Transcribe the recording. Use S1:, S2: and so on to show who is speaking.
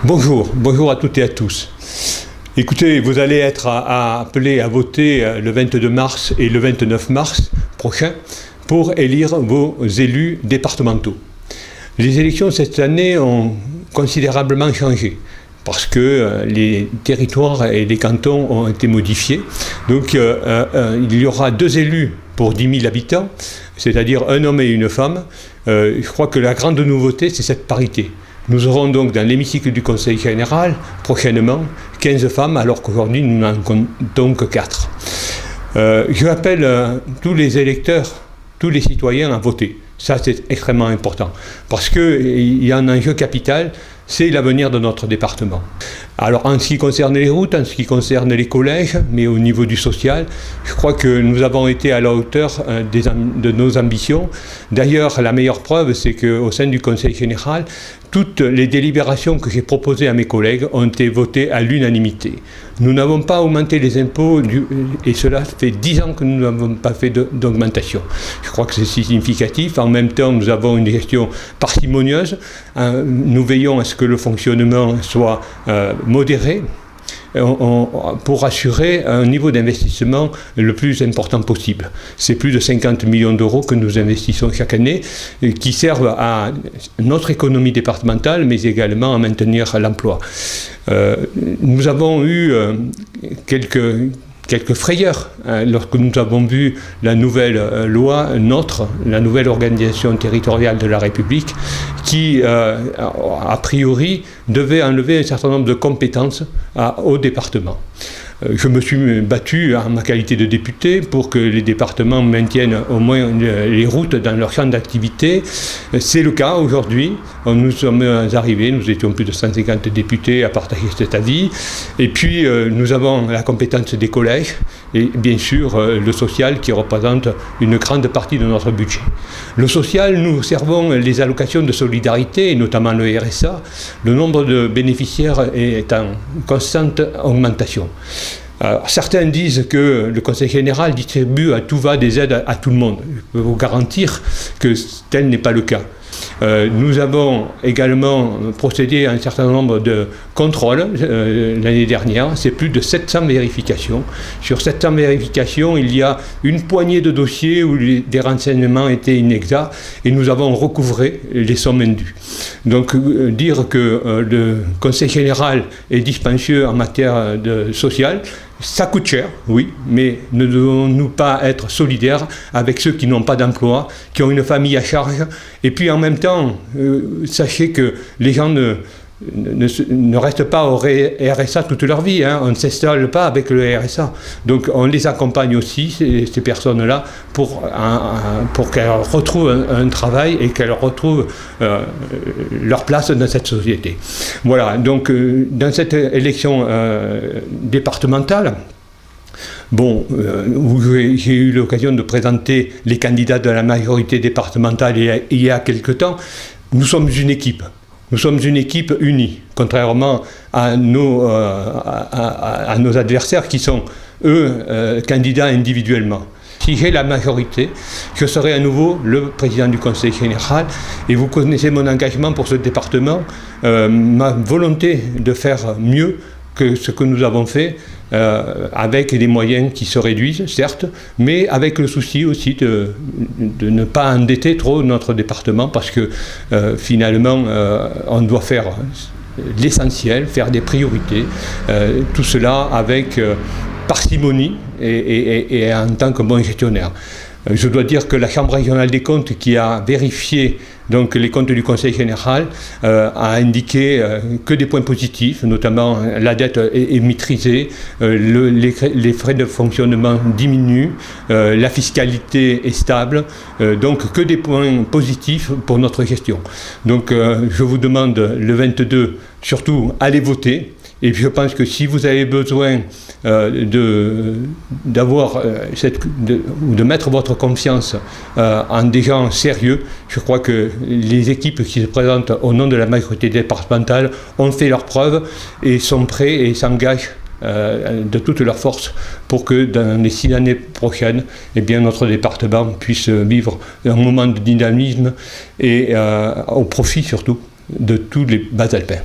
S1: Bonjour à toutes et à tous. Écoutez, vous allez être appelés à voter le 22 mars et le 29 mars prochain pour élire vos élus départementaux. Les élections cette année ont considérablement changé parce que les territoires et les cantons ont été modifiés. Donc il y aura 2 élus pour 10 000 habitants, c'est-à-dire un homme et une femme. Je crois que la grande nouveauté, c'est cette parité. Nous aurons donc dans l'hémicycle du Conseil général, prochainement, 15 femmes, alors qu'aujourd'hui nous n'en comptons que 4. Je appelle tous les électeurs, tous les citoyens à voter. Ça, c'est extrêmement important, parce qu'il y a un enjeu capital, c'est l'avenir de notre département. Alors, en ce qui concerne les routes, en ce qui concerne les collèges, mais au niveau du social, je crois que nous avons été à la hauteur de nos ambitions. D'ailleurs, la meilleure preuve, c'est qu'au sein du Conseil général, toutes les délibérations que j'ai proposées à mes collègues ont été votées à l'unanimité. Nous n'avons pas augmenté les impôts, et cela fait 10 ans que nous n'avons pas fait d'augmentation. Je crois que c'est significatif. En même temps, nous avons une gestion parcimonieuse. Nous veillons à ce que le fonctionnement soit modéré pour assurer un niveau d'investissement le plus important possible. C'est plus de 50 millions d'euros que nous investissons chaque année, qui servent à notre économie départementale, mais également à maintenir l'emploi. Nous avons eu quelques frayeurs lorsque nous avons vu la nouvelle loi la nouvelle organisation territoriale de la République qui, a priori, devait enlever un certain nombre de compétences au département. Je me suis battu en ma qualité de député pour que les départements maintiennent au moins les routes dans leur champ d'activité. C'est le cas aujourd'hui. Nous sommes arrivés, nous étions plus de 150 députés à partager cet avis. Et puis nous avons la compétence des collèges et bien sûr le social qui représente une grande partie de notre budget. Le social, nous servons les allocations de solidarité, et notamment le RSA. Le nombre de bénéficiaires est en constante augmentation. Certains disent que le Conseil général distribue à tout va des aides à tout le monde. Je peux vous garantir que tel n'est pas le cas. Nous avons également procédé à un certain nombre de contrôles l'année dernière. C'est plus de 700 vérifications. Sur 700 vérifications, il y a une poignée de dossiers où des renseignements étaient inexacts et nous avons recouvré les sommes indues. Donc dire que le Conseil général est dispendieux en matière sociale, ça coûte cher, oui, mais ne devons-nous pas être solidaires avec ceux qui n'ont pas d'emploi, qui ont une famille à charge, et puis en même temps, sachez que les gens ne restent pas au RSA toute leur vie, hein. On ne s'installe pas avec le RSA. Donc on les accompagne aussi, ces personnes-là, pour qu'elles retrouvent un travail et qu'elles retrouvent leur place dans cette société. Voilà, donc dans cette élection départementale, où j'ai eu l'occasion de présenter les candidats de la majorité départementale il y a quelque temps, nous sommes une équipe. Nous sommes une équipe unie, contrairement à nos adversaires qui sont, eux, candidats individuellement. Si j'ai la majorité, je serai à nouveau le président du Conseil général et vous connaissez mon engagement pour ce département, ma volonté de faire mieux que ce que nous avons fait, avec des moyens qui se réduisent, certes, mais avec le souci aussi de ne pas endetter trop notre département, parce que finalement, on doit faire l'essentiel, faire des priorités, tout cela avec parcimonie et en tant que bon gestionnaire. Je dois dire que la Chambre régionale des comptes, qui a vérifié donc les comptes du Conseil général, a indiqué que des points positifs, notamment la dette est maîtrisée, les frais de fonctionnement diminuent, la fiscalité est stable, donc que des points positifs pour notre gestion. Donc je vous demande le 22, surtout, allez voter. Et puis je pense que si vous avez besoin de mettre votre confiance en des gens sérieux, je crois que les équipes qui se présentent au nom de la majorité départementale ont fait leurs preuves et sont prêts et s'engagent de toutes leurs forces pour que dans les 6 années prochaines, eh bien, notre département puisse vivre un moment de dynamisme et au profit surtout de tous les Bas-Alpins.